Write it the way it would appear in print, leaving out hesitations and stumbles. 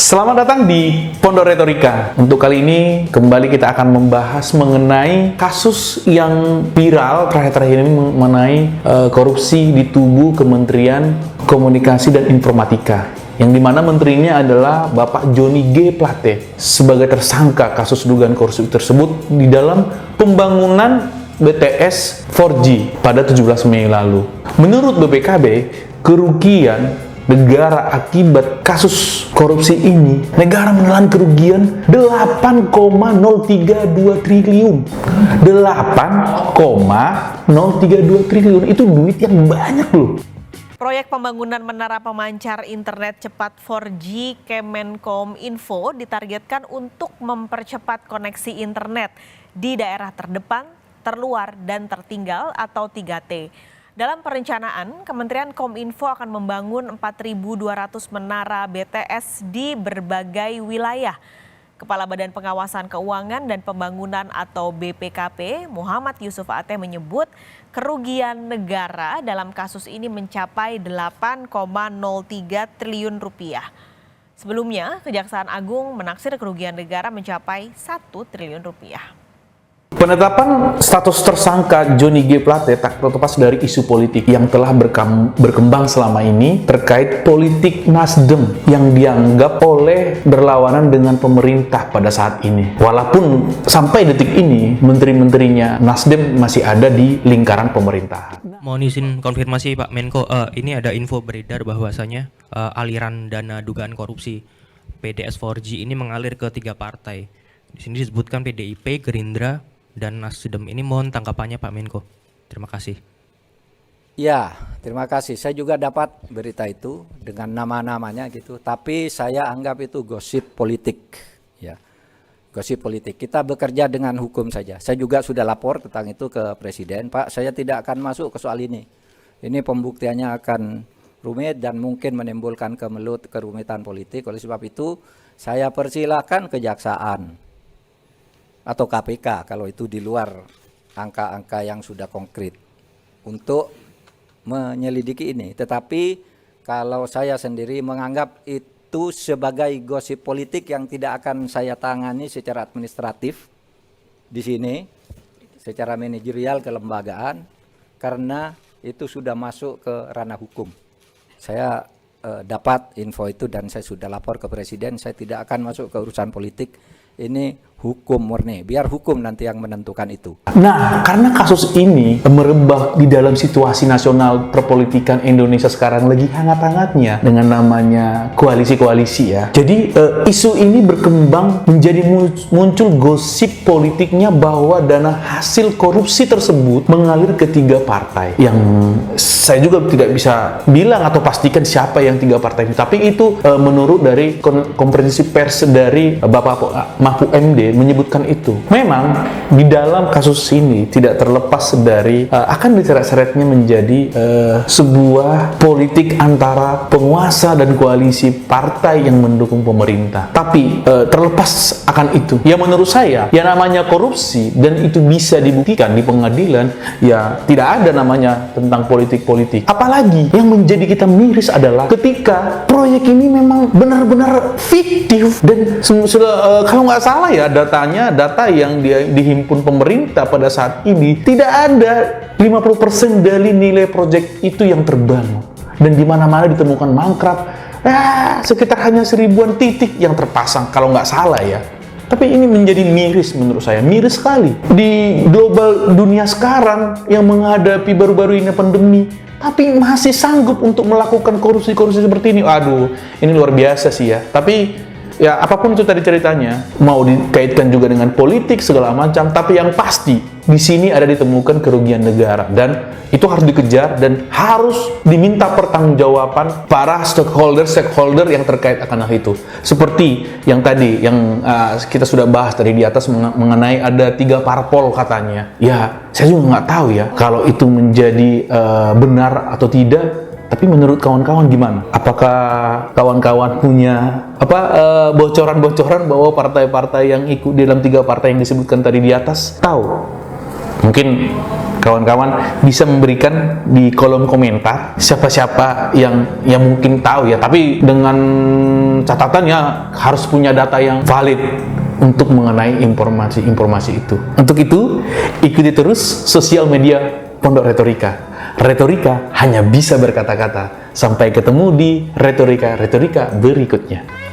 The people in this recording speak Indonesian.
Selamat datang di Pondok Retorika. Untuk kali ini kembali kita akan membahas mengenai kasus yang viral terakhir-terakhir ini mengenai korupsi di tubuh Kementerian Komunikasi dan Informatika, yang dimana menterinya adalah Bapak Johnny G. Plate sebagai tersangka kasus dugaan korupsi tersebut di dalam pembangunan BTS 4G pada 17 Mei lalu. Menurut BPKB, kerugian negara akibat kasus korupsi ini, negara menelan kerugian 8,032 triliun. 8,032 triliun itu duit yang banyak loh. Proyek pembangunan menara pemancar internet cepat 4G Kemenkominfo ditargetkan untuk mempercepat koneksi internet di daerah terdepan, terluar, dan tertinggal atau 3T. Dalam perencanaan, Kementerian Kominfo akan membangun 4.200 menara BTS di berbagai wilayah. Kepala Badan Pengawasan Keuangan dan Pembangunan atau BPKP, Muhammad Yusuf Ateh menyebut kerugian negara dalam kasus ini mencapai 8,03 triliun rupiah. Sebelumnya, Kejaksaan Agung menaksir kerugian negara mencapai 1 triliun rupiah. Penetapan status tersangka Johnny G. Plate tak terlepas dari isu politik yang telah berkembang selama ini terkait politik Nasdem yang dianggap oleh berlawanan dengan pemerintah pada saat ini. Walaupun sampai detik ini menteri-menterinya Nasdem masih ada di lingkaran pemerintah. Mohon izin konfirmasi Pak Menko, ini ada info beredar bahwasanya aliran dana dugaan korupsi PDS 4G ini mengalir ke 3 partai. Di sini disebutkan PDIP, Gerindra, dan Nasdem. Ini mohon tanggapannya Pak Menko. Terima kasih. Ya, terima kasih. Saya juga dapat berita itu dengan nama-namanya gitu. Tapi saya anggap itu gosip politik. Ya, gosip politik. Kita bekerja dengan hukum saja. Saya juga sudah lapor tentang itu ke Presiden. Pak, saya tidak akan masuk ke soal ini. Ini pembuktiannya akan rumit dan mungkin menimbulkan kerumitan politik. Oleh sebab itu, saya persilahkan Kejaksaan atau KPK kalau itu di luar angka-angka yang sudah konkret untuk menyelidiki ini. Tetapi kalau saya sendiri menganggap itu sebagai gosip politik yang tidak akan saya tangani secara administratif di sini, secara manajerial kelembagaan, karena itu sudah masuk ke ranah hukum. Saya dapat info itu dan saya sudah lapor ke Presiden. Saya tidak akan masuk ke urusan politik. Ini hukum murni, biar hukum nanti yang menentukan itu. Nah, karena kasus ini merebak di dalam situasi nasional perpolitikan Indonesia sekarang lagi hangat-hangatnya dengan namanya koalisi-koalisi ya. Jadi isu ini berkembang menjadi muncul gosip politiknya bahwa dana hasil korupsi tersebut mengalir ke 3 partai. Yang saya juga tidak bisa bilang atau pastikan siapa yang 3 partai itu. Tapi itu menurut dari konferensi pers dari Bapak Mahfud MD menyebutkan itu. Memang di dalam kasus ini tidak terlepas dari akan diseret-seretnya menjadi sebuah politik antara penguasa dan koalisi partai yang mendukung pemerintah. Tapi terlepas akan itu, ya menurut saya, ya namanya korupsi dan itu bisa dibuktikan di pengadilan, ya tidak ada namanya tentang politik-politik. Apalagi yang menjadi kita miris adalah ketika proyek ini memang benar-benar fiktif dan sudah kalau nggak salah ya data yang dihimpun pemerintah pada saat ini tidak ada 50% dari nilai proyek itu yang terbangun, dan di mana-mana ditemukan mangkrak sekitar hanya 1000-an titik yang terpasang kalau nggak salah ya. Tapi ini menjadi miris menurut saya, miris sekali di global dunia sekarang yang menghadapi baru-baru ini pandemi, tapi masih sanggup untuk melakukan korupsi-korupsi seperti ini. Aduh, ini luar biasa sih ya. Tapi ya apapun itu tadi ceritanya, mau dikaitkan juga dengan politik segala macam, tapi yang pasti di sini ada ditemukan kerugian negara dan itu harus dikejar dan harus diminta pertanggungjawaban para stakeholder yang terkait akan hal itu. Seperti yang tadi yang kita sudah bahas tadi di atas mengenai ada 3 parpol katanya. Ya, saya juga nggak tahu ya kalau itu menjadi benar atau tidak. Tapi menurut kawan-kawan gimana? Apakah kawan-kawan punya bocoran-bocoran bahwa partai-partai yang ikut di dalam 3 partai yang disebutkan tadi di atas tahu Mungkin kawan-kawan bisa memberikan di kolom komentar siapa-siapa yang mungkin tahu ya, tapi dengan catatan ya harus punya data yang valid untuk mengenai informasi-informasi itu. Untuk itu, ikuti terus sosial media Pondok Retorika. Retorika hanya bisa berkata-kata. Sampai ketemu di retorika berikutnya.